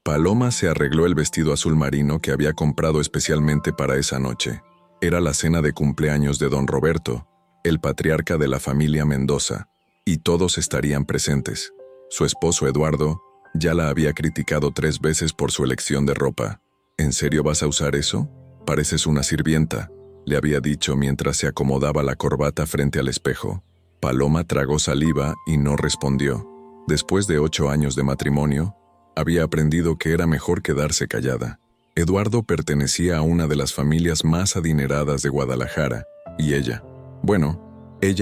Paloma se arregló el vestido azul marino que había comprado especialmente para esa noche. Era la cena de cumpleaños de don Roberto, el patriarca de la familia Mendoza, y todos estarían presentes. Su esposo Eduardo ya la había criticado 3 veces por su elección de ropa. ¿En serio vas a usar eso? Pareces una sirvienta, le había dicho mientras se acomodaba la corbata frente al espejo. Paloma tragó saliva y no respondió. Después de 8 años de matrimonio, había aprendido que era mejor quedarse callada. Eduardo pertenecía a una de las familias más adineradas de Guadalajara, y ella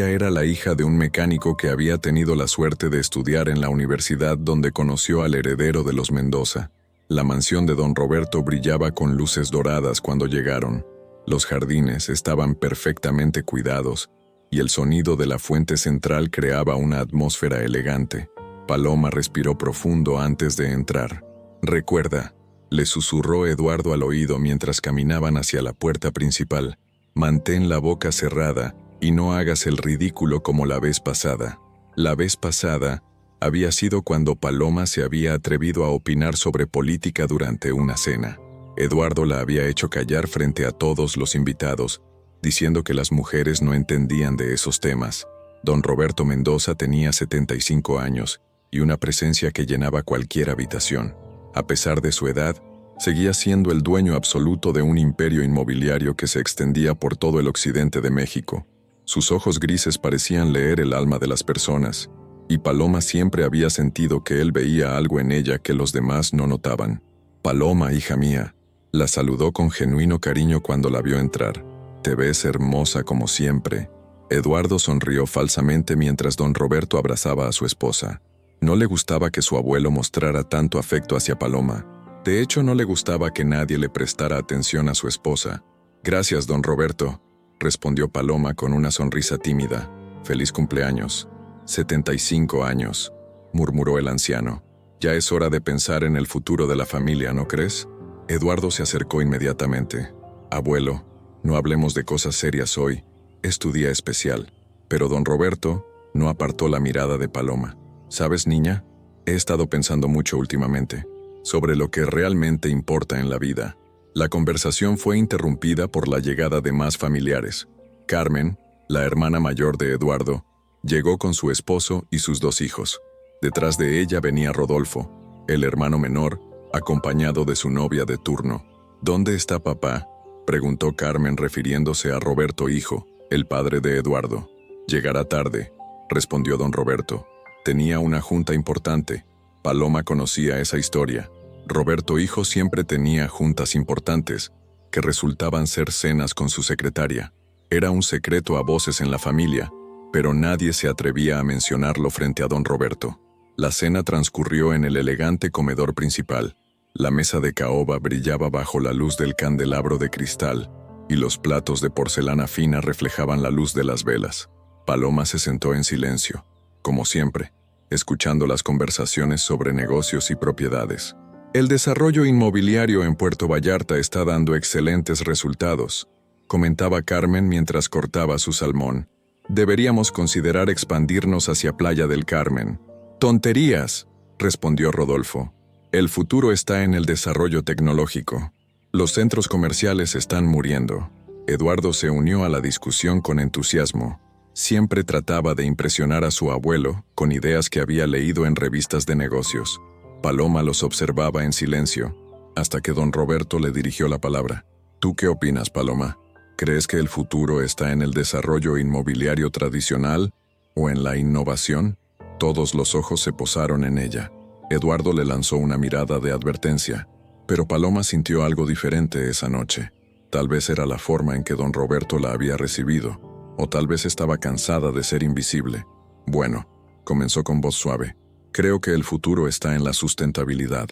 era la hija de un mecánico que había tenido la suerte de estudiar en la universidad donde conoció al heredero de los Mendoza. La mansión de don Roberto brillaba con luces doradas cuando llegaron. Los jardines estaban perfectamente cuidados, y el sonido de la fuente central creaba una atmósfera elegante. Paloma respiró profundo antes de entrar. «Recuerda», le susurró Eduardo al oído mientras caminaban hacia la puerta principal, «mantén la boca cerrada y no hagas el ridículo como la vez pasada». La vez pasada había sido cuando Paloma se había atrevido a opinar sobre política durante una cena. Eduardo la había hecho callar frente a todos los invitados, diciendo que las mujeres no entendían de esos temas. Don Roberto Mendoza tenía 75 años y una presencia que llenaba cualquier habitación. A pesar de su edad, seguía siendo el dueño absoluto de un imperio inmobiliario que se extendía por todo el occidente de México. Sus ojos grises parecían leer el alma de las personas, y Paloma siempre había sentido que él veía algo en ella que los demás no notaban. «Paloma, hija mía», la saludó con genuino cariño cuando la vio entrar. «Te ves hermosa como siempre». Eduardo sonrió falsamente mientras don Roberto abrazaba a su esposa. No le gustaba que su abuelo mostrara tanto afecto hacia Paloma. De hecho, no le gustaba que nadie le prestara atención a su esposa. «Gracias, don Roberto», respondió Paloma con una sonrisa tímida. «Feliz cumpleaños». «75 años», murmuró el anciano. «Ya es hora de pensar en el futuro de la familia, ¿no crees?» Eduardo se acercó inmediatamente. «Abuelo, no hablemos de cosas serias hoy. Es tu día especial». Pero don Roberto no apartó la mirada de Paloma. «¿Sabes, niña? He estado pensando mucho últimamente sobre lo que realmente importa en la vida». La conversación fue interrumpida por la llegada de más familiares. Carmen, la hermana mayor de Eduardo, llegó con su esposo y sus 2 hijos. Detrás de ella venía Rodolfo, el hermano menor, acompañado de su novia de turno. «¿Dónde está papá?», preguntó Carmen refiriéndose a Roberto hijo, el padre de Eduardo. «Llegará tarde», respondió don Roberto. «Tenía una junta importante». Paloma conocía esa historia. Roberto hijo siempre tenía juntas importantes, que resultaban ser cenas con su secretaria. Era un secreto a voces en la familia, pero nadie se atrevía a mencionarlo frente a don Roberto. La cena transcurrió en el elegante comedor principal. La mesa de caoba brillaba bajo la luz del candelabro de cristal, y los platos de porcelana fina reflejaban la luz de las velas. Paloma se sentó en silencio, como siempre, escuchando las conversaciones sobre negocios y propiedades. «El desarrollo inmobiliario en Puerto Vallarta está dando excelentes resultados», comentaba Carmen mientras cortaba su salmón. «Deberíamos considerar expandirnos hacia Playa del Carmen». «Tonterías», respondió Rodolfo. «El futuro está en el desarrollo tecnológico. Los centros comerciales están muriendo». Eduardo se unió a la discusión con entusiasmo. Siempre trataba de impresionar a su abuelo con ideas que había leído en revistas de negocios. Paloma los observaba en silencio, hasta que don Roberto le dirigió la palabra. «¿Tú qué opinas, Paloma? ¿Crees que el futuro está en el desarrollo inmobiliario tradicional o en la innovación?» Todos los ojos se posaron en ella. Eduardo le lanzó una mirada de advertencia, pero Paloma sintió algo diferente esa noche. Tal vez era la forma en que don Roberto la había recibido, o tal vez estaba cansada de ser invisible. «Bueno», comenzó con voz suave, «creo que el futuro está en la sustentabilidad.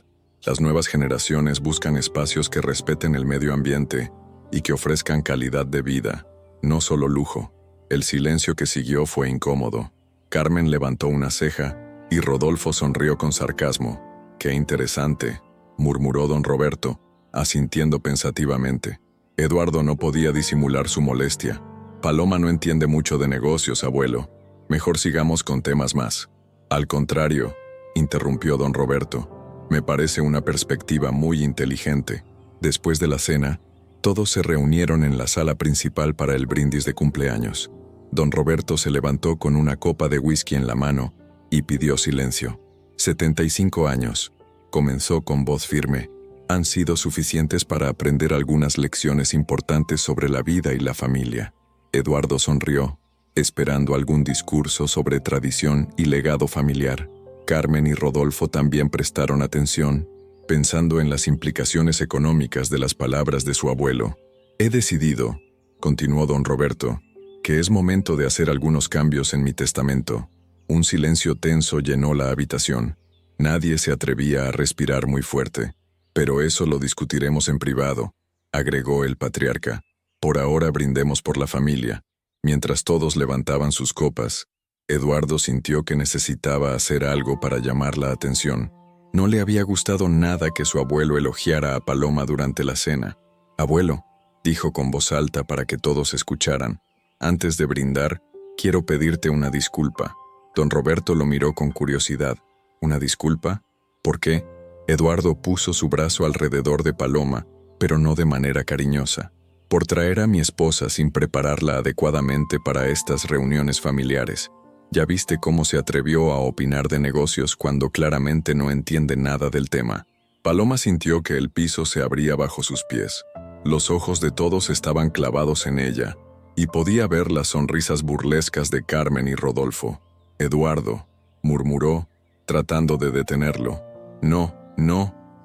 Las nuevas generaciones buscan espacios que respeten el medio ambiente y que ofrezcan calidad de vida, no solo lujo». El silencio que siguió fue incómodo. Carmen levantó una ceja y Rodolfo sonrió con sarcasmo. «Qué interesante», murmuró don Roberto, asintiendo pensativamente. Eduardo no podía disimular su molestia. «Paloma no entiende mucho de negocios, abuelo. Mejor sigamos con temas más». «Al contrario», interrumpió don Roberto, Me parece una perspectiva muy inteligente. Después de la cena, todos se reunieron en la sala principal para el brindis de cumpleaños. Don Roberto se levantó con una copa de whisky en la mano y pidió silencio. 75 años, comenzó con voz firme, han sido suficientes para aprender algunas lecciones importantes sobre la vida y la familia. Eduardo sonrió, esperando algún discurso sobre tradición y legado familiar. Carmen y Rodolfo también prestaron atención, pensando en las implicaciones económicas de las palabras de su abuelo. He decidido, continuó don Roberto, que es momento de hacer algunos cambios en mi testamento. Un silencio tenso llenó la habitación. Nadie se atrevía a respirar muy fuerte. Pero eso lo discutiremos en privado, agregó el patriarca. Por ahora brindemos por la familia. Mientras todos levantaban sus copas, Eduardo sintió que necesitaba hacer algo para llamar la atención. No le había gustado nada que su abuelo elogiara a Paloma durante la cena. Abuelo, dijo con voz alta para que todos escucharan, antes de brindar, quiero pedirte una disculpa. Don Roberto lo miró con curiosidad. ¿Una disculpa? ¿Por qué? Eduardo puso su brazo alrededor de Paloma, pero no de manera cariñosa. Por traer a mi esposa sin prepararla adecuadamente para estas reuniones familiares. Ya viste cómo se atrevió a opinar de negocios cuando claramente no entiende nada del tema. Paloma sintió que el piso se abría bajo sus pies. Los ojos de todos estaban clavados en ella, y podía ver las sonrisas burlescas de Carmen y Rodolfo. Eduardo, murmuró, tratando de detenerlo. No,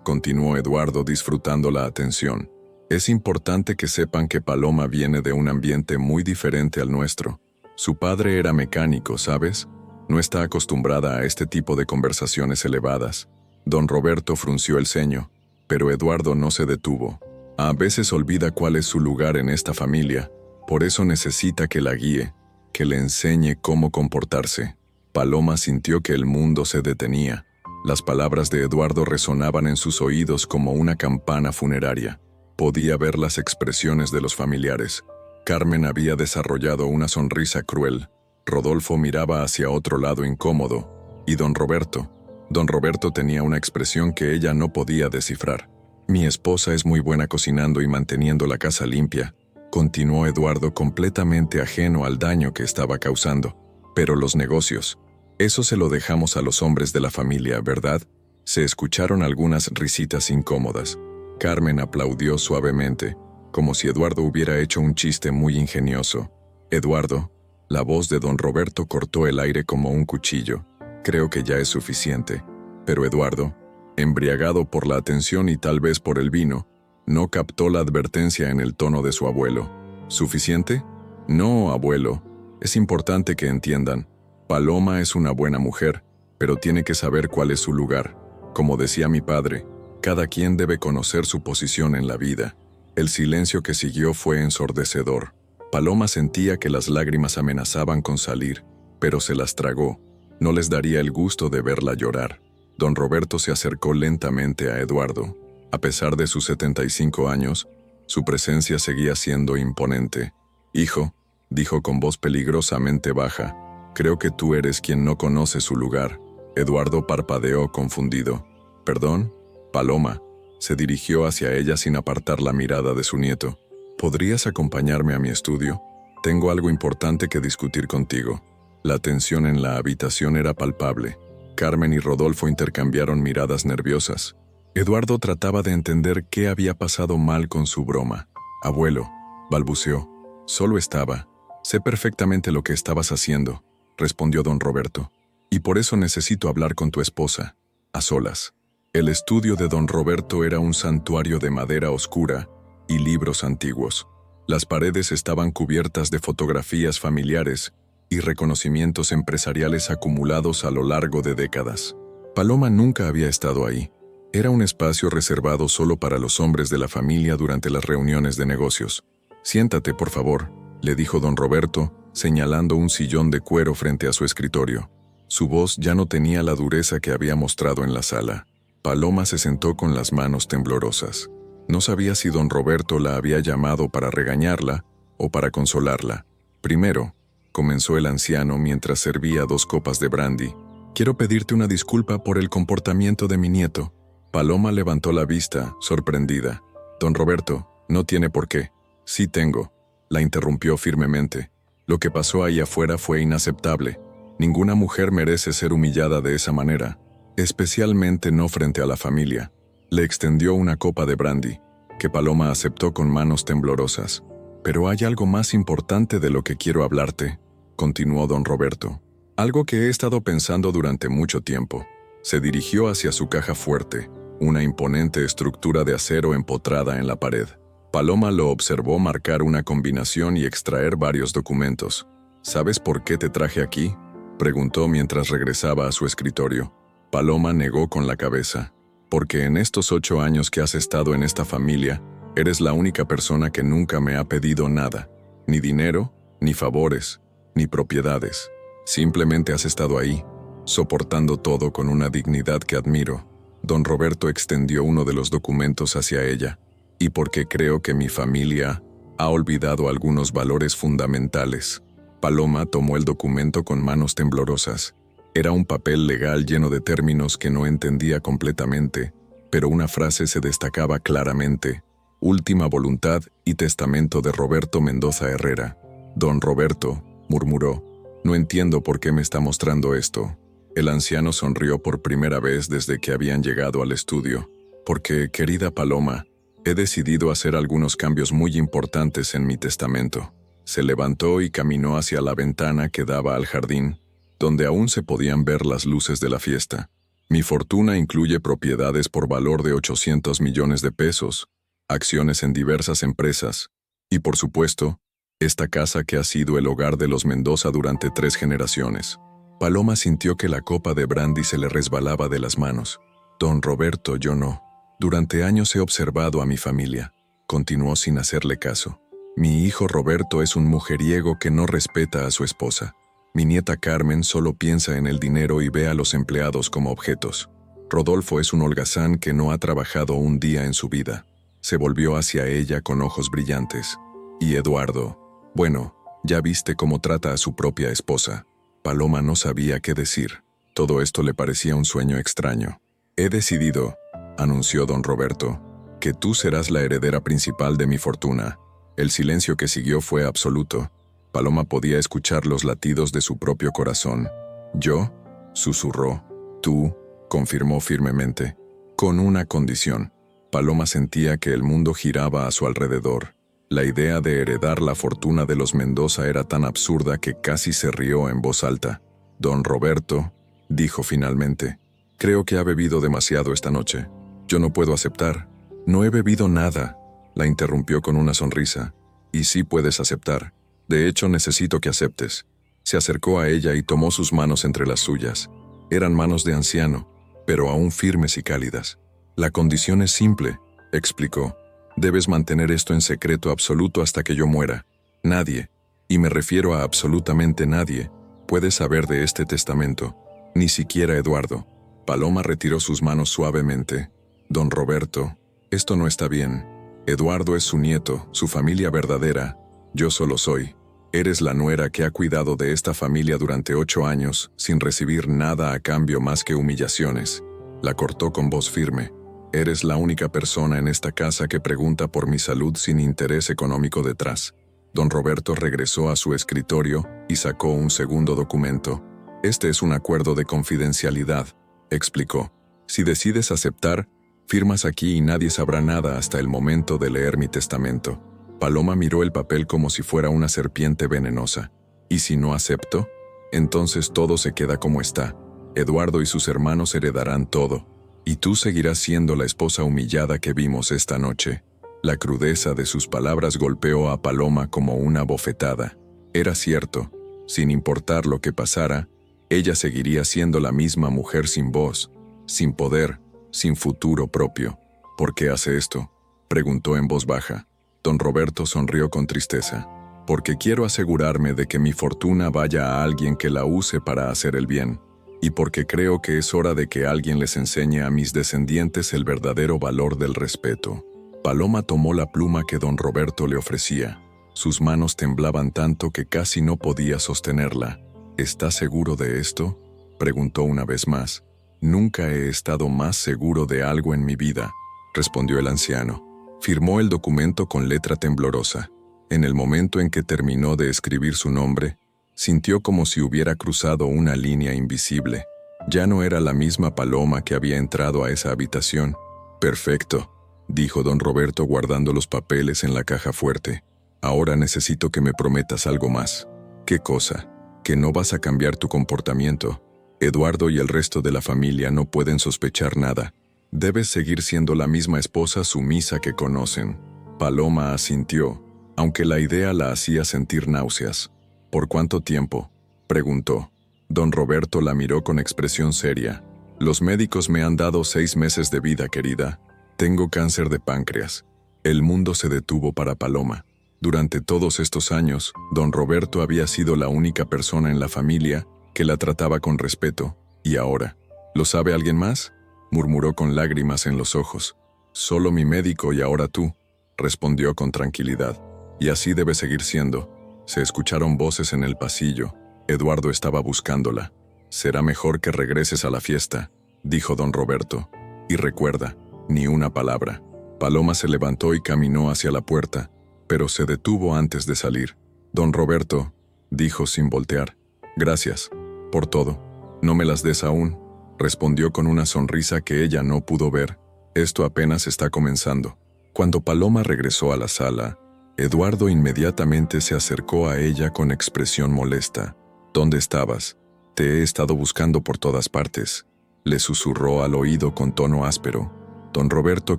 continuó Eduardo disfrutando la atención. Es importante que sepan que Paloma viene de un ambiente muy diferente al nuestro. Su padre era mecánico, ¿sabes? No está acostumbrada a este tipo de conversaciones elevadas. Don Roberto frunció el ceño, pero Eduardo no se detuvo. A veces olvida cuál es su lugar en esta familia, por eso necesita que la guíe, que le enseñe cómo comportarse. Paloma sintió que el mundo se detenía. Las palabras de Eduardo resonaban en sus oídos como una campana funeraria. Podía ver las expresiones de los familiares. Carmen había desarrollado una sonrisa cruel. Rodolfo miraba hacia otro lado incómodo. Y don Roberto tenía una expresión que ella no podía descifrar. Mi esposa es muy buena cocinando y manteniendo la casa limpia, continuó Eduardo completamente ajeno al daño que estaba causando. Pero los negocios, eso se lo dejamos a los hombres de la familia, ¿verdad? Se escucharon algunas risitas incómodas. Carmen aplaudió suavemente, como si Eduardo hubiera hecho un chiste muy ingenioso. Eduardo, la voz de don Roberto cortó el aire como un cuchillo. Creo que ya es suficiente. Pero Eduardo, embriagado por la atención y tal vez por el vino, no captó la advertencia en el tono de su abuelo. ¿Suficiente? No, abuelo. Es importante que entiendan. Paloma es una buena mujer, pero tiene que saber cuál es su lugar. Como decía mi padre, cada quien debe conocer su posición en la vida. El silencio que siguió fue ensordecedor. Paloma sentía que las lágrimas amenazaban con salir, pero se las tragó. No les daría el gusto de verla llorar. Don Roberto se acercó lentamente a Eduardo. A pesar de sus 75 años, su presencia seguía siendo imponente. Hijo, dijo con voz peligrosamente baja, creo que tú eres quien no conoce su lugar. Eduardo parpadeó confundido. ¿Perdón? Paloma. Se dirigió hacia ella sin apartar la mirada de su nieto. ¿Podrías acompañarme a mi estudio? Tengo algo importante que discutir contigo. La tensión en la habitación era palpable. Carmen y Rodolfo intercambiaron miradas nerviosas. Eduardo trataba de entender qué había pasado mal con su broma. Abuelo, balbuceó. Solo estaba. Sé perfectamente lo que estabas haciendo, respondió don Roberto. Y por eso necesito hablar con tu esposa, a solas. El estudio de don Roberto era un santuario de madera oscura y libros antiguos. Las paredes estaban cubiertas de fotografías familiares y reconocimientos empresariales acumulados a lo largo de décadas. Paloma nunca había estado ahí. Era un espacio reservado solo para los hombres de la familia durante las reuniones de negocios. Siéntate, por favor, le dijo don Roberto, señalando un sillón de cuero frente a su escritorio. Su voz ya no tenía la dureza que había mostrado en la sala. Paloma se sentó con las manos temblorosas. No sabía si don Roberto la había llamado para regañarla o para consolarla. Primero, comenzó el anciano mientras servía 2 copas de brandy. Quiero pedirte una disculpa por el comportamiento de mi nieto. Paloma levantó la vista, sorprendida. Don Roberto, no tiene por qué. Sí tengo, la interrumpió firmemente. Lo que pasó ahí afuera fue inaceptable. Ninguna mujer merece ser humillada de esa manera, especialmente no frente a la familia. Le extendió una copa de brandy, que Paloma aceptó con manos temblorosas. Pero hay algo más importante de lo que quiero hablarte, continuó don Roberto. Algo que he estado pensando durante mucho tiempo. Se dirigió hacia su caja fuerte, una imponente estructura de acero empotrada en la pared. Paloma lo observó marcar una combinación y extraer varios documentos. ¿Sabes por qué te traje aquí?, preguntó mientras regresaba a su escritorio. Paloma negó con la cabeza. Porque en estos 8 años que has estado en esta familia, eres la única persona que nunca me ha pedido nada. Ni dinero, ni favores, ni propiedades. Simplemente has estado ahí, soportando todo con una dignidad que admiro. Don Roberto extendió uno de los documentos hacia ella. Y porque creo que mi familia ha olvidado algunos valores fundamentales. Paloma tomó el documento con manos temblorosas. Era un papel legal lleno de términos que no entendía completamente, pero una frase se destacaba claramente: última voluntad y testamento de Roberto Mendoza Herrera. Don Roberto, murmuró, no entiendo por qué me está mostrando esto. El anciano sonrió por primera vez desde que habían llegado al estudio. Porque, querida Paloma, he decidido hacer algunos cambios muy importantes en mi testamento. Se levantó y caminó hacia la ventana que daba al jardín, donde aún se podían ver las luces de la fiesta. Mi fortuna incluye propiedades por valor de 800 millones de pesos, acciones en diversas empresas, y por supuesto, esta casa que ha sido el hogar de los Mendoza durante 3 generaciones. Paloma sintió que la copa de brandy se le resbalaba de las manos. Don Roberto, yo no. Durante años he observado a mi familia. Continuó sin hacerle caso. Mi hijo Roberto es un mujeriego que no respeta a su esposa. Mi nieta Carmen solo piensa en el dinero y ve a los empleados como objetos. Rodolfo es un holgazán que no ha trabajado un día en su vida. Se volvió hacia ella con ojos brillantes. Y Eduardo, bueno, ya viste cómo trata a su propia esposa. Paloma no sabía qué decir. Todo esto le parecía un sueño extraño. He decidido, anunció don Roberto, que tú serás la heredera principal de mi fortuna. El silencio que siguió fue absoluto. Paloma podía escuchar los latidos de su propio corazón. Yo, susurró. Tú, confirmó firmemente. Con una condición. Paloma sentía que el mundo giraba a su alrededor. La idea de heredar la fortuna de los Mendoza era tan absurda que casi se rió en voz alta. Don Roberto, dijo finalmente, creo que ha bebido demasiado esta noche. Yo no puedo aceptar. No he bebido nada, la interrumpió con una sonrisa. Y sí puedes aceptar. De hecho, necesito que aceptes. Se acercó a ella y tomó sus manos entre las suyas. Eran manos de anciano, pero aún firmes y cálidas. La condición es simple, explicó. Debes mantener esto en secreto absoluto hasta que yo muera. Nadie, y me refiero a absolutamente nadie, puede saber de este testamento. Ni siquiera Eduardo. Paloma retiró sus manos suavemente. Don Roberto, esto no está bien. Eduardo es su nieto, su familia verdadera. Yo solo soy. Eres la nuera que ha cuidado de esta familia durante 8 años, sin recibir nada a cambio más que humillaciones. La cortó con voz firme. Eres la única persona en esta casa que pregunta por mi salud sin interés económico detrás. Don Roberto regresó a su escritorio y sacó un segundo documento. Este es un acuerdo de confidencialidad, explicó. Si decides aceptar, firmas aquí y nadie sabrá nada hasta el momento de leer mi testamento. Paloma miró el papel como si fuera una serpiente venenosa. ¿Y si no acepto? Entonces todo se queda como está. Eduardo y sus hermanos heredarán todo. Y tú seguirás siendo la esposa humillada que vimos esta noche. La crudeza de sus palabras golpeó a Paloma como una bofetada. Era cierto. Sin importar lo que pasara, ella seguiría siendo la misma mujer sin voz, sin poder, sin futuro propio. ¿Por qué hace esto?, preguntó en voz baja. Don Roberto sonrió con tristeza. Porque quiero asegurarme de que mi fortuna vaya a alguien que la use para hacer el bien. Y porque creo que es hora de que alguien les enseñe a mis descendientes el verdadero valor del respeto. Paloma tomó la pluma que don Roberto le ofrecía. Sus manos temblaban tanto que casi no podía sostenerla. ¿Estás seguro de esto?, preguntó una vez más. Nunca he estado más seguro de algo en mi vida, respondió el anciano. Firmó el documento con letra temblorosa. En el momento en que terminó de escribir su nombre, sintió como si hubiera cruzado una línea invisible. Ya no era la misma Paloma que había entrado a esa habitación. Perfecto, dijo don Roberto guardando los papeles en la caja fuerte. Ahora necesito que me prometas algo más. ¿Qué cosa? Que no vas a cambiar tu comportamiento. Eduardo y el resto de la familia no pueden sospechar nada. Debes seguir siendo la misma esposa sumisa que conocen. Paloma asintió, aunque la idea la hacía sentir náuseas. ¿Por cuánto tiempo?, preguntó. Don Roberto la miró con expresión seria. Los médicos me han dado 6 meses de vida, querida. Tengo cáncer de páncreas. El mundo se detuvo para Paloma. Durante todos estos años, don Roberto había sido la única persona en la familia que la trataba con respeto. ¿Y ahora? ¿Lo sabe alguien más?, murmuró con lágrimas en los ojos. Solo mi médico y ahora tú, respondió con tranquilidad. Y así debe seguir siendo. Se escucharon voces en el pasillo. Eduardo estaba buscándola. Será mejor que regreses a la fiesta, dijo don Roberto. Y recuerda, ni una palabra. Paloma se levantó y caminó hacia la puerta, pero se detuvo antes de salir. Don Roberto, dijo sin voltear. Gracias, por todo. No me las des aún, respondió con una sonrisa que ella no pudo ver. Esto apenas está comenzando. Cuando Paloma regresó a la sala, Eduardo inmediatamente se acercó a ella con expresión molesta. ¿Dónde estabas? Te he estado buscando por todas partes, le susurró al oído con tono áspero. Don Roberto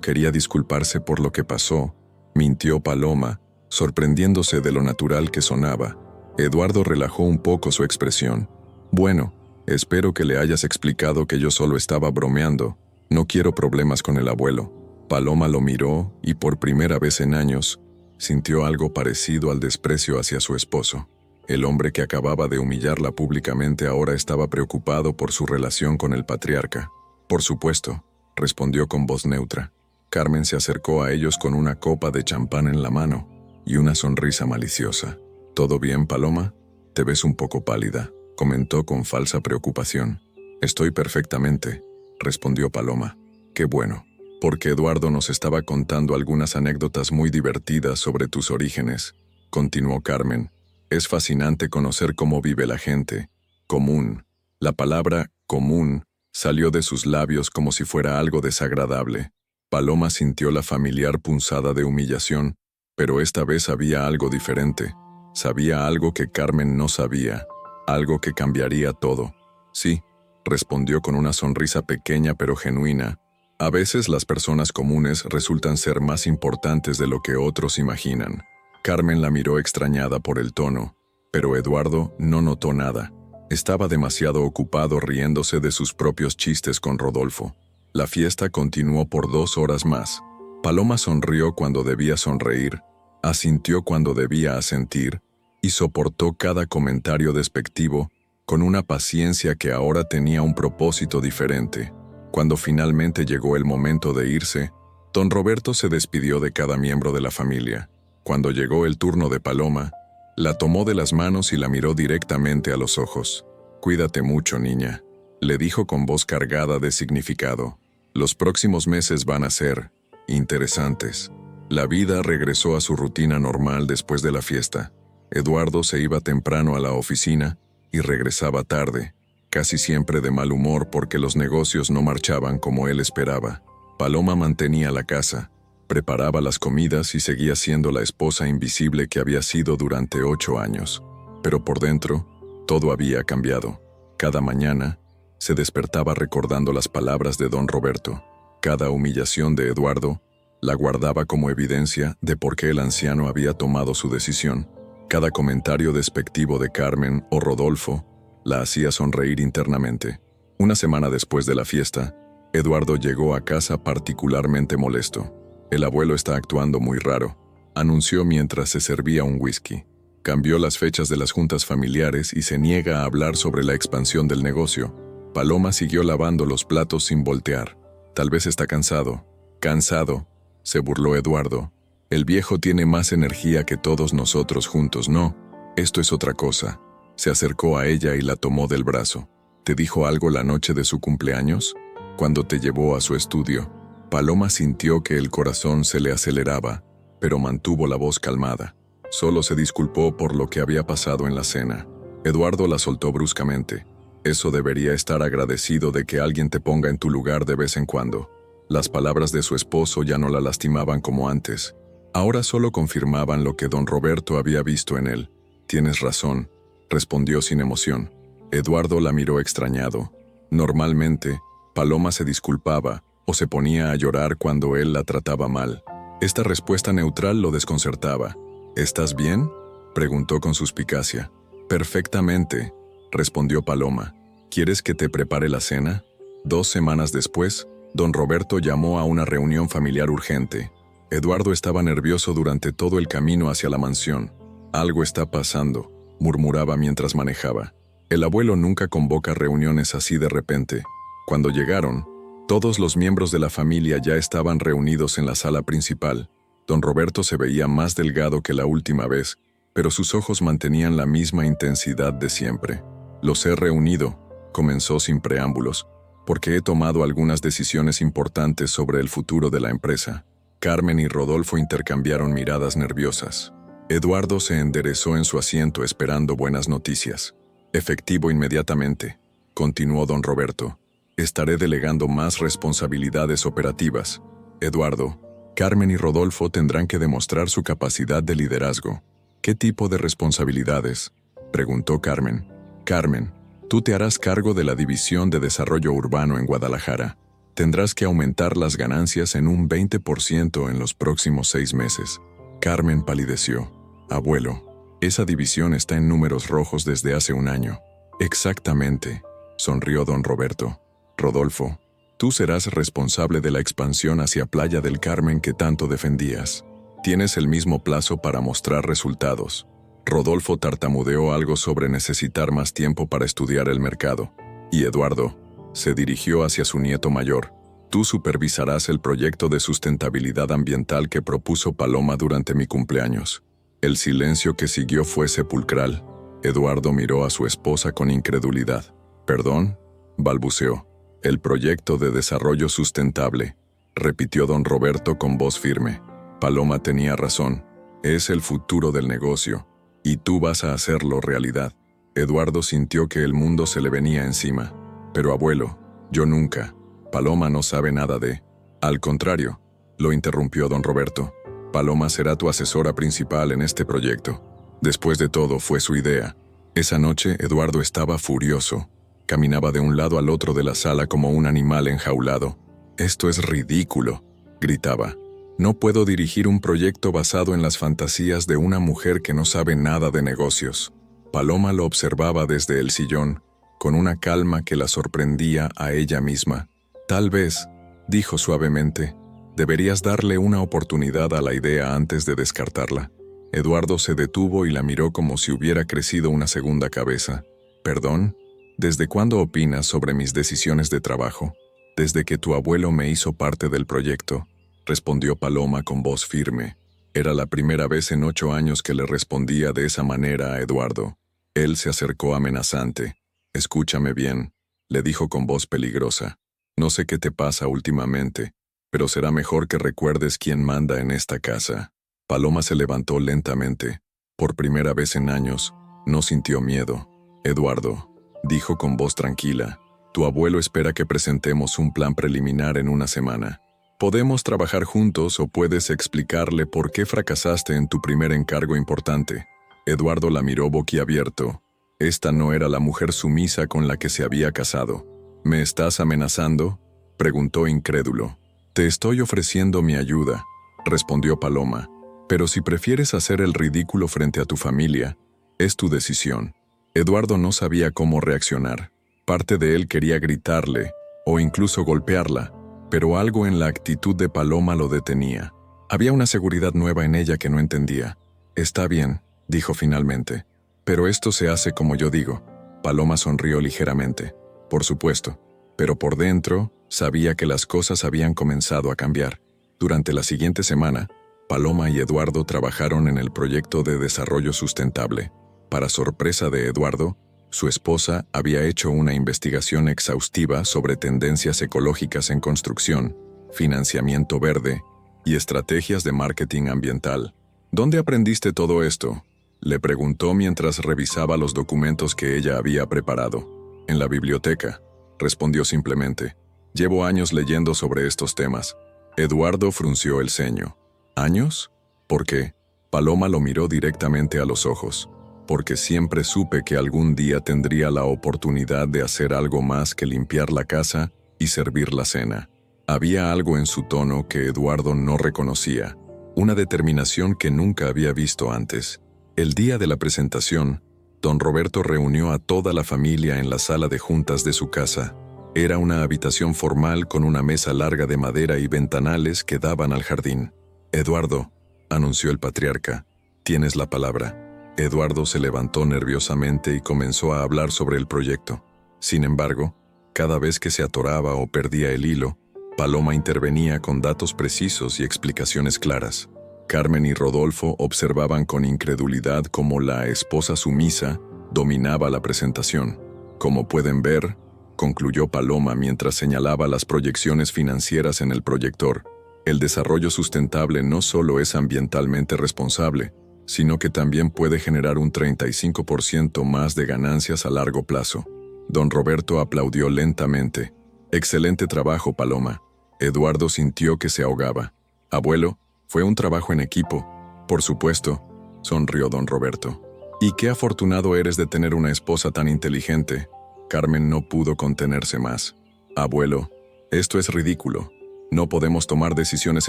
quería disculparse por lo que pasó. Mintió Paloma, sorprendiéndose de lo natural que sonaba. Eduardo relajó un poco su expresión. Bueno, espero que le hayas explicado que yo solo estaba bromeando. No quiero problemas con el abuelo. Paloma lo miró y por primera vez en años sintió algo parecido al desprecio hacia su esposo. El hombre que acababa de humillarla públicamente ahora estaba preocupado por su relación con el patriarca. Por supuesto, respondió con voz neutra. Carmen se acercó a ellos con una copa de champán en la mano y una sonrisa maliciosa. ¿Todo bien, Paloma? Te ves un poco pálida, comentó con falsa preocupación. Estoy perfectamente, respondió Paloma. Qué bueno, porque Eduardo nos estaba contando algunas anécdotas muy divertidas sobre tus orígenes, continuó Carmen. Es fascinante conocer cómo vive la gente. Común. La palabra común salió de sus labios como si fuera algo desagradable. Paloma sintió la familiar punzada de humillación, pero esta vez había algo diferente. Sabía algo que Carmen no sabía, algo que cambiaría todo. Sí, respondió con una sonrisa pequeña pero genuina. A veces las personas comunes resultan ser más importantes de lo que otros imaginan. Carmen la miró extrañada por el tono, pero Eduardo no notó nada. Estaba demasiado ocupado riéndose de sus propios chistes con Rodolfo. La fiesta continuó por 2 horas más. Paloma sonrió cuando debía sonreír, asintió cuando debía asentir, y soportó cada comentario despectivo con una paciencia que ahora tenía un propósito diferente. Cuando finalmente llegó el momento de irse, don Roberto se despidió de cada miembro de la familia. Cuando llegó el turno de Paloma, la tomó de las manos y la miró directamente a los ojos. «Cuídate mucho, niña», le dijo con voz cargada de significado. «Los próximos meses van a ser interesantes». La vida regresó a su rutina normal después de la fiesta. Eduardo se iba temprano a la oficina y regresaba tarde, casi siempre de mal humor porque los negocios no marchaban como él esperaba. Paloma mantenía la casa, preparaba las comidas y seguía siendo la esposa invisible que había sido durante 8 años. Pero por dentro, todo había cambiado. Cada mañana, se despertaba recordando las palabras de don Roberto. Cada humillación de Eduardo la guardaba como evidencia de por qué el anciano había tomado su decisión. Cada comentario despectivo de Carmen o Rodolfo la hacía sonreír internamente. Una semana después de la fiesta, Eduardo llegó a casa particularmente molesto. «El abuelo está actuando muy raro», anunció mientras se servía un whisky. Cambió las fechas de las juntas familiares y se niega a hablar sobre la expansión del negocio. Paloma siguió lavando los platos sin voltear. «Tal vez está cansado». «Cansado», se burló Eduardo. «El viejo tiene más energía que todos nosotros juntos, ¿no? Esto es otra cosa». Se acercó a ella y la tomó del brazo. ¿Te dijo algo la noche de su cumpleaños? Cuando te llevó a su estudio. Paloma sintió que el corazón se le aceleraba, pero mantuvo la voz calmada. Solo se disculpó por lo que había pasado en la cena. Eduardo la soltó bruscamente. Eso debería estar agradecido de que alguien te ponga en tu lugar de vez en cuando. Las palabras de su esposo ya no la lastimaban como antes. Ahora solo confirmaban lo que don Roberto había visto en él. Tienes razón, respondió sin emoción. Eduardo la miró extrañado. Normalmente, Paloma se disculpaba o se ponía a llorar cuando él la trataba mal. Esta respuesta neutral lo desconcertaba. ¿Estás bien?, preguntó con suspicacia. Perfectamente, respondió Paloma. ¿Quieres que te prepare la cena? 2 semanas después, don Roberto llamó a una reunión familiar urgente. Eduardo estaba nervioso durante todo el camino hacia la mansión. Algo está pasando, murmuraba mientras manejaba. El abuelo nunca convoca reuniones así de repente. Cuando llegaron, todos los miembros de la familia ya estaban reunidos en la sala principal. Don Roberto se veía más delgado que la última vez, pero sus ojos mantenían la misma intensidad de siempre. Los he reunido, comenzó sin preámbulos, porque he tomado algunas decisiones importantes sobre el futuro de la empresa. Carmen y Rodolfo intercambiaron miradas nerviosas. Eduardo se enderezó en su asiento esperando buenas noticias. Efectivo inmediatamente, continuó don Roberto. Estaré delegando más responsabilidades operativas. Eduardo, Carmen y Rodolfo tendrán que demostrar su capacidad de liderazgo. ¿Qué tipo de responsabilidades?, preguntó Carmen. Carmen, tú te harás cargo de la División de Desarrollo Urbano en Guadalajara. Tendrás que aumentar las ganancias en un 20% en los próximos 6 meses. Carmen palideció. Abuelo, esa división está en números rojos desde hace 1 año. Exactamente, sonrió don Roberto. Rodolfo, tú serás responsable de la expansión hacia Playa del Carmen que tanto defendías. Tienes el mismo plazo para mostrar resultados. Rodolfo tartamudeó algo sobre necesitar más tiempo para estudiar el mercado. Y Eduardo se dirigió hacia su nieto mayor. Tú supervisarás el proyecto de sustentabilidad ambiental que propuso Paloma durante mi cumpleaños. El silencio que siguió fue sepulcral. Eduardo miró a su esposa con incredulidad. «¿Perdón?», balbuceó. «El proyecto de desarrollo sustentable», repitió don Roberto con voz firme. Paloma tenía razón. Es el futuro del negocio. Y tú vas a hacerlo realidad. Eduardo sintió que el mundo se le venía encima. Pero abuelo, yo nunca. Paloma no sabe nada de... Al contrario, lo interrumpió don Roberto. Paloma será tu asesora principal en este proyecto. Después de todo, fue su idea. Esa noche, Eduardo estaba furioso. Caminaba de un lado al otro de la sala como un animal enjaulado. «Esto es ridículo», gritaba. «No puedo dirigir un proyecto basado en las fantasías de una mujer que no sabe nada de negocios». Paloma lo observaba desde el sillón, con una calma que la sorprendía a ella misma. «Tal vez», dijo suavemente, «deberías darle una oportunidad a la idea antes de descartarla». Eduardo se detuvo y la miró como si hubiera crecido una segunda cabeza. «¿Perdón? ¿Desde cuándo opinas sobre mis decisiones de trabajo?» «Desde que tu abuelo me hizo parte del proyecto», respondió Paloma con voz firme. Era la primera vez en 8 años que le respondía de esa manera a Eduardo. Él se acercó amenazante. «Escúchame bien», le dijo con voz peligrosa. «No sé qué te pasa últimamente, pero será mejor que recuerdes quién manda en esta casa». Paloma se levantó lentamente. Por primera vez en años, no sintió miedo. «Eduardo», dijo con voz tranquila, «tu abuelo espera que presentemos un plan preliminar en 1 semana. Podemos trabajar juntos o puedes explicarle por qué fracasaste en tu primer encargo importante». Eduardo la miró boquiabierto. Esta no era la mujer sumisa con la que se había casado. «¿Me estás amenazando?», preguntó incrédulo. «Te estoy ofreciendo mi ayuda», respondió Paloma. «Pero si prefieres hacer el ridículo frente a tu familia, es tu decisión». Eduardo no sabía cómo reaccionar. Parte de él quería gritarle, o incluso golpearla, pero algo en la actitud de Paloma lo detenía. Había una seguridad nueva en ella que no entendía. «Está bien», dijo finalmente, «pero esto se hace como yo digo». Paloma sonrió ligeramente. Por supuesto, pero por dentro sabía que las cosas habían comenzado a cambiar. Durante la siguiente semana, Paloma y Eduardo trabajaron en el proyecto de desarrollo sustentable. Para sorpresa de Eduardo, Su esposa había hecho una investigación exhaustiva sobre tendencias ecológicas en construcción, financiamiento verde y estrategias de marketing ambiental. ¿Dónde aprendiste todo esto?, le preguntó mientras revisaba los documentos que ella había preparado. En la biblioteca, respondió simplemente. Llevo años leyendo sobre estos temas. Eduardo frunció el ceño. ¿Años? ¿Por qué? Paloma lo miró directamente a los ojos. Porque siempre supe que algún día tendría la oportunidad de hacer algo más que limpiar la casa y servir la cena. Había algo en su tono que Eduardo no reconocía, una determinación que nunca había visto antes. El día de la presentación, don Roberto reunió a toda la familia en la sala de juntas de su casa. Era una habitación formal con una mesa larga de madera y ventanales que daban al jardín. «Eduardo», anunció el patriarca, «tienes la palabra». Eduardo se levantó nerviosamente y comenzó a hablar sobre el proyecto. Sin embargo, cada vez que se atoraba o perdía el hilo, Paloma intervenía con datos precisos y explicaciones claras. Carmen y Rodolfo observaban con incredulidad cómo la esposa sumisa dominaba la presentación. Como pueden ver, concluyó Paloma mientras señalaba las proyecciones financieras en el proyector, el desarrollo sustentable no solo es ambientalmente responsable, sino que también puede generar un 35% más de ganancias a largo plazo. Don Roberto aplaudió lentamente. «Excelente trabajo, Paloma». Eduardo sintió que se ahogaba. «Abuelo, fue un trabajo en equipo». «Por supuesto», sonrió don Roberto. «Y qué afortunado eres de tener una esposa tan inteligente». Carmen no pudo contenerse más. «Abuelo, esto es ridículo. No podemos tomar decisiones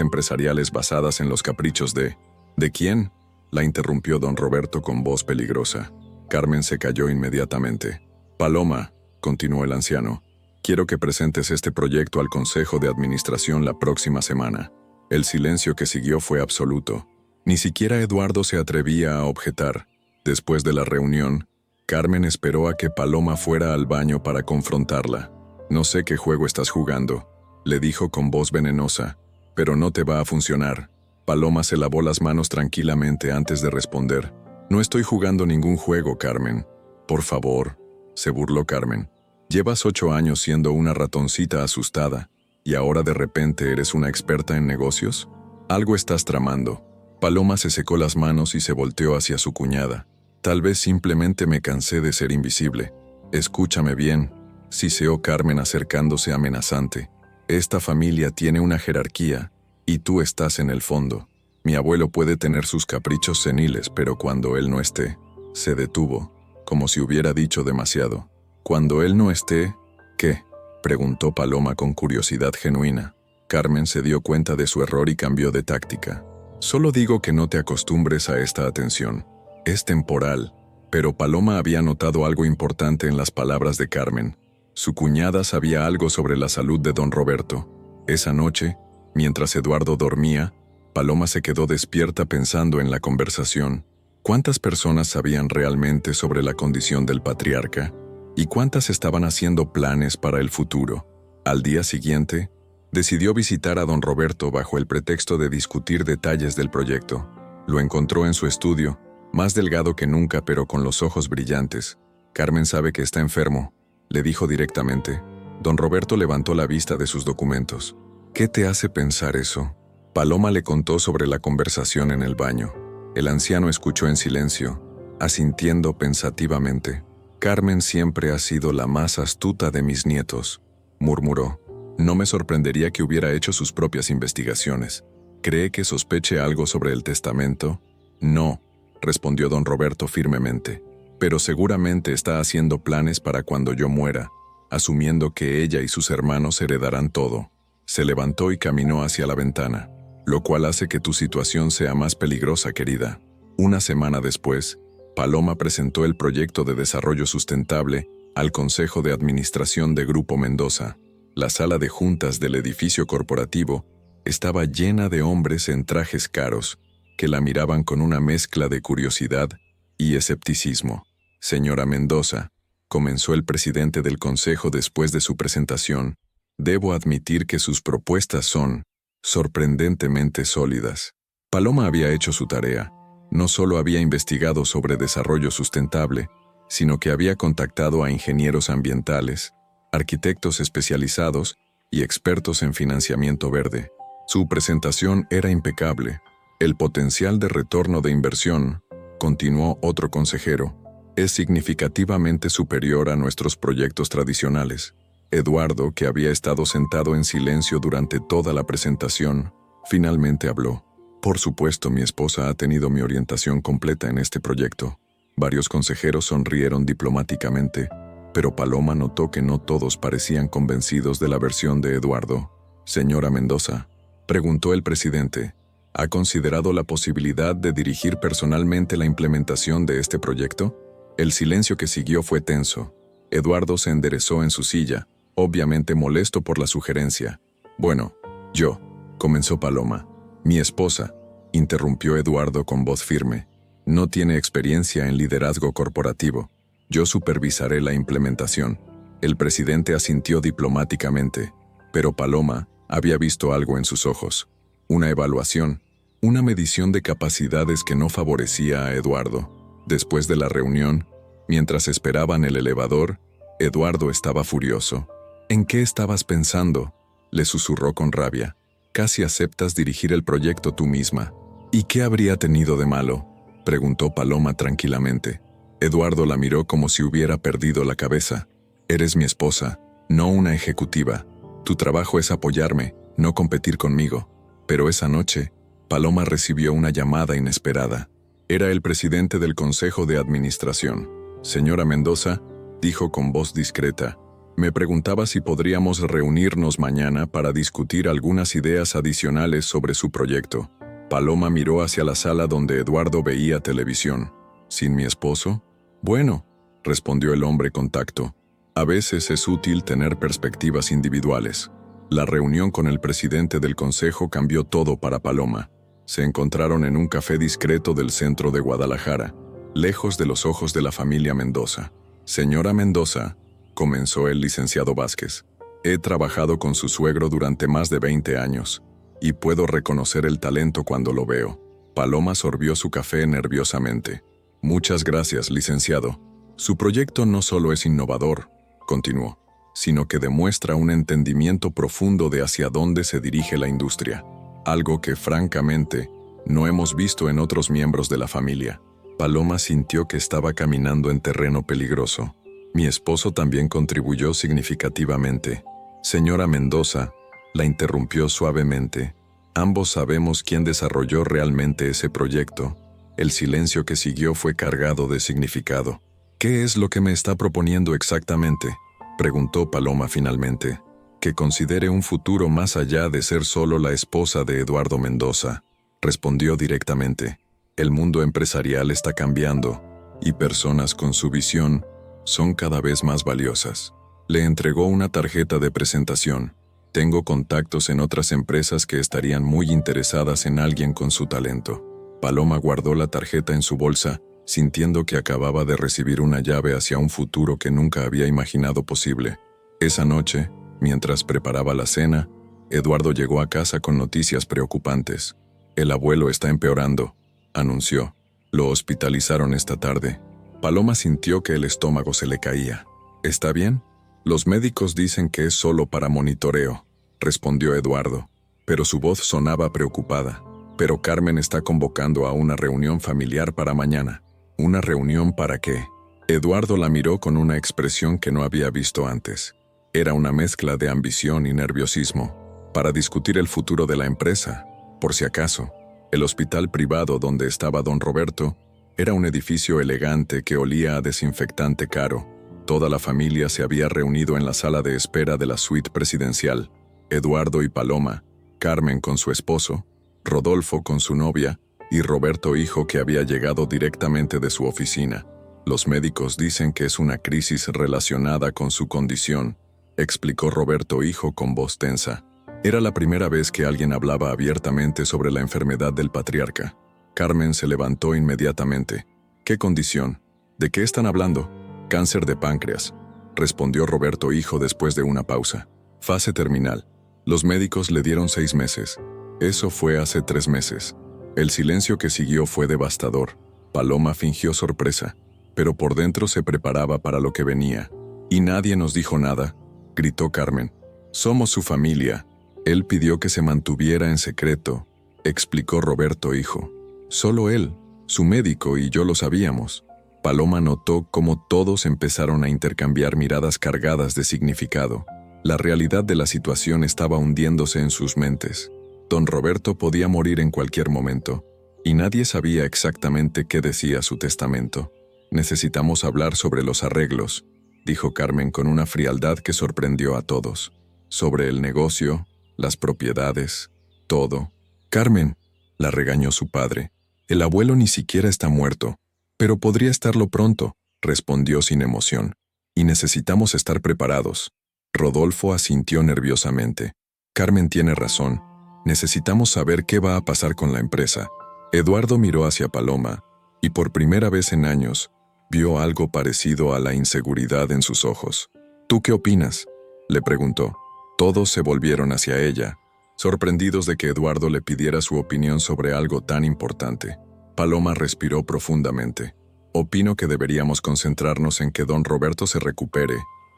empresariales basadas en los caprichos de... ¿De quién?», la interrumpió don Roberto con voz peligrosa. Carmen se calló inmediatamente. «Paloma», continuó el anciano, «quiero que presentes este proyecto al Consejo de Administración la próxima semana». El silencio que siguió fue absoluto. Ni siquiera Eduardo se atrevía a objetar. Después de la reunión, Carmen esperó a que Paloma fuera al baño para confrontarla. «No sé qué juego estás jugando», le dijo con voz venenosa, «pero no te va a funcionar». Paloma se lavó las manos tranquilamente antes de responder. «No estoy jugando ningún juego, Carmen». «Por favor», se burló Carmen. «Llevas 8 años siendo una ratoncita asustada, y ahora de repente eres una experta en negocios. Algo estás tramando». Paloma se secó las manos y se volteó hacia su cuñada. «Tal vez simplemente me cansé de ser invisible». «Escúchame bien», siseó Carmen acercándose amenazante. «Esta familia tiene una jerarquía, y tú estás en el fondo. Mi abuelo puede tener sus caprichos seniles, pero cuando él no esté...». Se detuvo, como si hubiera dicho demasiado. «Cuando él no esté, ¿qué?», preguntó Paloma con curiosidad genuina. Carmen se dio cuenta de su error y cambió de táctica. «Solo digo que no te acostumbres a esta atención. Es temporal». Pero Paloma había notado algo importante en las palabras de Carmen. Su cuñada sabía algo sobre la salud de don Roberto. Esa noche, mientras Eduardo dormía, Paloma se quedó despierta pensando en la conversación. ¿Cuántas personas sabían realmente sobre la condición del patriarca? ¿Y cuántas estaban haciendo planes para el futuro? Al día siguiente, decidió visitar a don Roberto bajo el pretexto de discutir detalles del proyecto. Lo encontró en su estudio, más delgado que nunca pero con los ojos brillantes. «Carmen sabe que está enfermo», le dijo directamente. Don Roberto levantó la vista de sus documentos. «¿Qué te hace pensar eso?». Paloma le contó sobre la conversación en el baño. El anciano escuchó en silencio, asintiendo pensativamente. «Carmen siempre ha sido la más astuta de mis nietos», murmuró. «No me sorprendería que hubiera hecho sus propias investigaciones. ¿Cree que sospeche algo sobre el testamento?». «No», respondió don Roberto firmemente. «Pero seguramente está haciendo planes para cuando yo muera, asumiendo que ella y sus hermanos heredarán todo». Se levantó y caminó hacia la ventana, lo cual hace que tu situación sea más peligrosa, querida. Una semana después, Paloma presentó el proyecto de desarrollo sustentable al Consejo de Administración de Grupo Mendoza. La sala de juntas del edificio corporativo estaba llena de hombres en trajes caros, que la miraban con una mezcla de curiosidad y escepticismo. «Señora Mendoza», comenzó el presidente del consejo después de su presentación, «debo admitir que sus propuestas son sorprendentemente sólidas». Paloma había hecho su tarea. No solo había investigado sobre desarrollo sustentable, sino que había contactado a ingenieros ambientales, arquitectos especializados y expertos en financiamiento verde. Su presentación era impecable. El potencial de retorno de inversión, continuó otro consejero, es significativamente superior a nuestros proyectos tradicionales. Eduardo, que había estado sentado en silencio durante toda la presentación, finalmente habló. Por supuesto, mi esposa ha tenido mi orientación completa en este proyecto. Varios consejeros sonrieron diplomáticamente, pero Paloma notó que no todos parecían convencidos de la versión de Eduardo. Señora Mendoza, preguntó el presidente, ¿ha considerado la posibilidad de dirigir personalmente la implementación de este proyecto? El silencio que siguió fue tenso. Eduardo se enderezó en su silla, obviamente molesto por la sugerencia. Bueno, yo, comenzó Paloma. Mi esposa, interrumpió Eduardo con voz firme, no tiene experiencia en liderazgo corporativo. Yo supervisaré la implementación. El presidente asintió diplomáticamente, pero Paloma había visto algo en sus ojos. Una evaluación, una medición de capacidades que no favorecía a Eduardo. Después de la reunión, mientras esperaban el elevador, Eduardo estaba furioso. ¿En qué estabas pensando?, le susurró con rabia. Casi aceptas dirigir el proyecto tú misma. ¿Y qué habría tenido de malo?, preguntó Paloma tranquilamente. Eduardo la miró como si hubiera perdido la cabeza. Eres mi esposa, no una ejecutiva. Tu trabajo es apoyarme, no competir conmigo. Pero esa noche, Paloma recibió una llamada inesperada. Era el presidente del Consejo de Administración. Señora Mendoza, dijo con voz discreta, me preguntaba si podríamos reunirnos mañana para discutir algunas ideas adicionales sobre su proyecto. Paloma miró hacia la sala donde Eduardo veía televisión. ¿Sin mi esposo? Bueno, respondió el hombre con tacto. A veces es útil tener perspectivas individuales. La reunión con el presidente del consejo cambió todo para Paloma. Se encontraron en un café discreto del centro de Guadalajara, lejos de los ojos de la familia Mendoza. Señora Mendoza, comenzó el licenciado Vázquez, he trabajado con su suegro durante más de 20 años, y puedo reconocer el talento cuando lo veo. Paloma sorbió su café nerviosamente. Muchas gracias, licenciado. Su proyecto no solo es innovador, continuó, sino que demuestra un entendimiento profundo de hacia dónde se dirige la industria, algo que, francamente, no hemos visto en otros miembros de la familia. Paloma sintió que estaba caminando en terreno peligroso. Mi esposo también contribuyó significativamente. Señora Mendoza, la interrumpió suavemente. Ambos sabemos quién desarrolló realmente ese proyecto. El silencio que siguió fue cargado de significado. ¿Qué es lo que me está proponiendo exactamente?, preguntó Paloma finalmente. Que considere un futuro más allá de ser solo la esposa de Eduardo Mendoza, respondió directamente. El mundo empresarial está cambiando, y personas con su visión son cada vez más valiosas. Le entregó una tarjeta de presentación. Tengo contactos en otras empresas que estarían muy interesadas en alguien con su talento. Paloma guardó la tarjeta en su bolsa, sintiendo que acababa de recibir una llave hacia un futuro que nunca había imaginado posible. Esa noche, mientras preparaba la cena, Eduardo llegó a casa con noticias preocupantes. El abuelo está empeorando, anunció. Lo hospitalizaron esta tarde. Paloma sintió que el estómago se le caía. ¿Está bien? Los médicos dicen que es solo para monitoreo, respondió Eduardo, pero su voz sonaba preocupada. Pero Carmen está convocando a una reunión familiar para mañana. ¿Una reunión para qué? Eduardo la miró con una expresión que no había visto antes. Era una mezcla de ambición y nerviosismo. Para discutir el futuro de la empresa, por si acaso. El hospital privado donde estaba don Roberto era un edificio elegante que olía a desinfectante caro. Toda la familia se había reunido en la sala de espera de la suite presidencial. Eduardo y Paloma, Carmen con su esposo, Rodolfo con su novia y Roberto hijo que había llegado directamente de su oficina. Los médicos dicen que es una crisis relacionada con su condición, explicó Roberto hijo con voz tensa. Era la primera vez que alguien hablaba abiertamente sobre la enfermedad del patriarca. Carmen se levantó inmediatamente. ¿Qué condición? ¿De qué están hablando? Cáncer de páncreas, respondió Roberto hijo después de una pausa. Fase terminal. Los médicos le dieron 6 meses. Eso fue hace 3 meses. El silencio que siguió fue devastador. Paloma fingió sorpresa. pero por dentro se preparaba para lo que venía. «Y nadie nos dijo nada», gritó Carmen. «Somos su familia. Él pidió que se mantuviera en secreto», explicó Roberto hijo. «Solo él, su médico y yo lo sabíamos». Paloma notó cómo todos empezaron a intercambiar miradas cargadas de significado. La realidad de la situación estaba hundiéndose en sus mentes. Don Roberto podía morir en cualquier momento, y nadie sabía exactamente qué decía su testamento. «Necesitamos hablar sobre los arreglos», dijo Carmen con una frialdad que sorprendió a todos. «Sobre el negocio, las propiedades, todo». «Carmen», la regañó su padre, «el abuelo ni siquiera está muerto, pero podría estarlo pronto», respondió sin emoción. «Y necesitamos estar preparados». Rodolfo asintió nerviosamente. «Carmen tiene razón. Necesitamos saber qué va a pasar con la empresa». Eduardo miró hacia Paloma, y por primera vez en años, vio algo parecido a la inseguridad en sus ojos. «¿Tú qué opinas?», le preguntó. Todos se volvieron hacia ella, sorprendidos de que Eduardo le pidiera su opinión sobre algo tan importante. Paloma respiró profundamente. «Opino que deberíamos concentrarnos en que don Roberto se recupere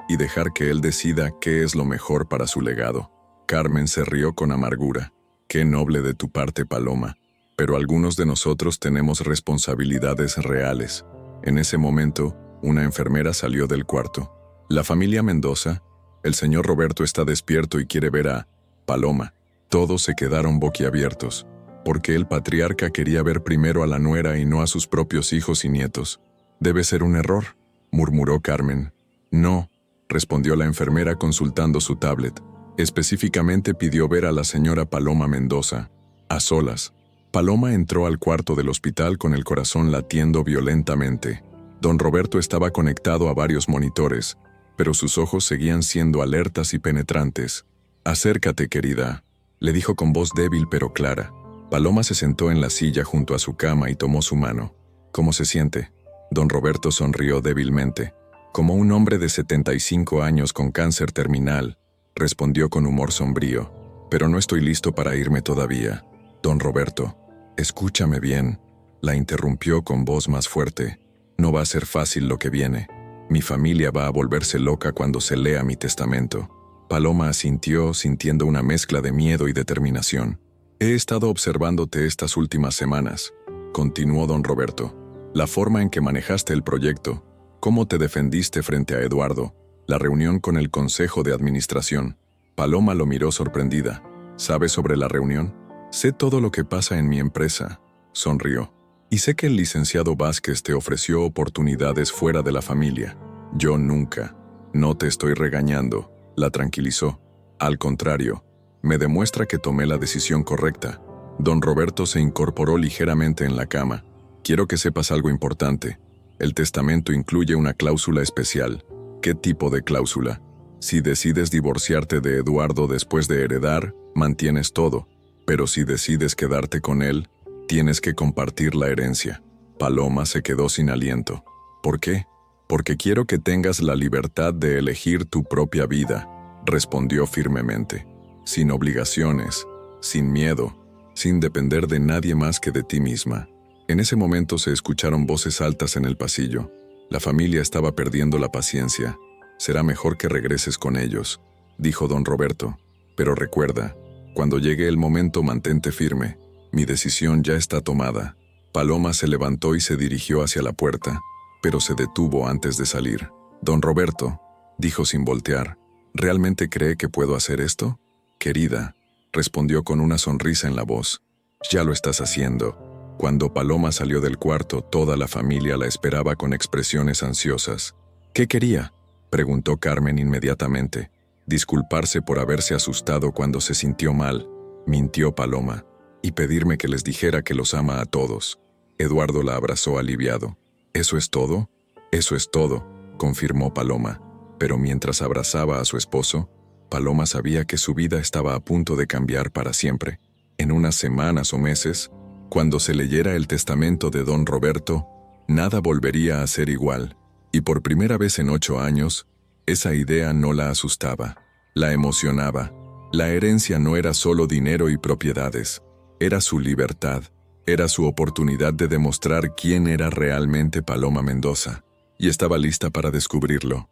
y dejar que él decida qué es lo mejor para su legado». Carmen se rió con amargura. «Qué noble de tu parte, Paloma. Pero algunos de nosotros tenemos responsabilidades reales». En ese momento, una enfermera salió del cuarto. «La familia Mendoza, el señor Roberto está despierto y quiere ver a Paloma». Todos se quedaron boquiabiertos. ¿Por qué el patriarca quería ver primero a la nuera y no a sus propios hijos y nietos? «Debe ser un error», murmuró Carmen. «No», respondió la enfermera consultando su tablet. Específicamente pidió ver a la señora Paloma Mendoza, a solas. Paloma entró al cuarto del hospital con el corazón latiendo violentamente. Don Roberto estaba conectado a varios monitores, pero sus ojos seguían siendo alertas y penetrantes. «Acércate, querida», le dijo con voz débil pero clara. Paloma se sentó en la silla junto a su cama y tomó su mano. «¿Cómo se siente?». Don Roberto sonrió débilmente. «Como un hombre de 75 años con cáncer terminal», respondió con humor sombrío. «Pero no estoy listo para irme todavía». «Don Roberto, escúchame bien», la interrumpió con voz más fuerte. «No va a ser fácil lo que viene. Mi familia va a volverse loca cuando se lea mi testamento». Paloma asintió, sintiendo una mezcla de miedo y determinación. «He estado observándote estas últimas semanas», continuó don Roberto. «La forma en que manejaste el proyecto, cómo te defendiste frente a Eduardo, la reunión con el Consejo de Administración». Paloma lo miró sorprendida. «¿Sabes sobre la reunión?». «Sé todo lo que pasa en mi empresa», sonrió. «Y sé que el licenciado Vázquez te ofreció oportunidades fuera de la familia». «Yo nunca». «No te estoy regañando», la tranquilizó. «Al contrario, me demuestra que tomé la decisión correcta». Don Roberto se incorporó ligeramente en la cama. «Quiero que sepas algo importante. El testamento incluye una cláusula especial». «¿Qué tipo de cláusula?». «Si decides divorciarte de Eduardo después de heredar, mantienes todo. Pero si decides quedarte con él, tienes que compartir la herencia». Paloma se quedó sin aliento. «¿Por qué?». «Porque quiero que tengas la libertad de elegir tu propia vida», respondió firmemente. «Sin obligaciones, sin miedo, sin depender de nadie más que de ti misma». En ese momento se escucharon voces altas en el pasillo. La familia estaba perdiendo la paciencia. «Será mejor que regreses con ellos», dijo don Roberto. «Pero recuerda, cuando llegue el momento mantente firme. Mi decisión ya está tomada». Paloma se levantó y se dirigió hacia la puerta, pero se detuvo antes de salir. «Don Roberto», dijo sin voltear, «¿realmente cree que puedo hacer esto?». «Querida», respondió con una sonrisa en la voz, «ya lo estás haciendo». Cuando Paloma salió del cuarto, toda la familia la esperaba con expresiones ansiosas. «¿Qué quería?», preguntó Carmen inmediatamente. «Disculparse por haberse asustado cuando se sintió mal», mintió Paloma, «y pedirme que les dijera que los ama a todos». Eduardo la abrazó aliviado. «¿Eso es todo?». «Eso es todo», confirmó Paloma. Pero mientras abrazaba a su esposo, Paloma sabía que su vida estaba a punto de cambiar para siempre. En unas semanas o meses, cuando se leyera el testamento de don Roberto, nada volvería a ser igual. Y por primera vez en 8 años, esa idea no la asustaba, la emocionaba. La herencia no era solo dinero y propiedades, era su libertad, era su oportunidad de demostrar quién era realmente Paloma Mendoza. y estaba lista para descubrirlo.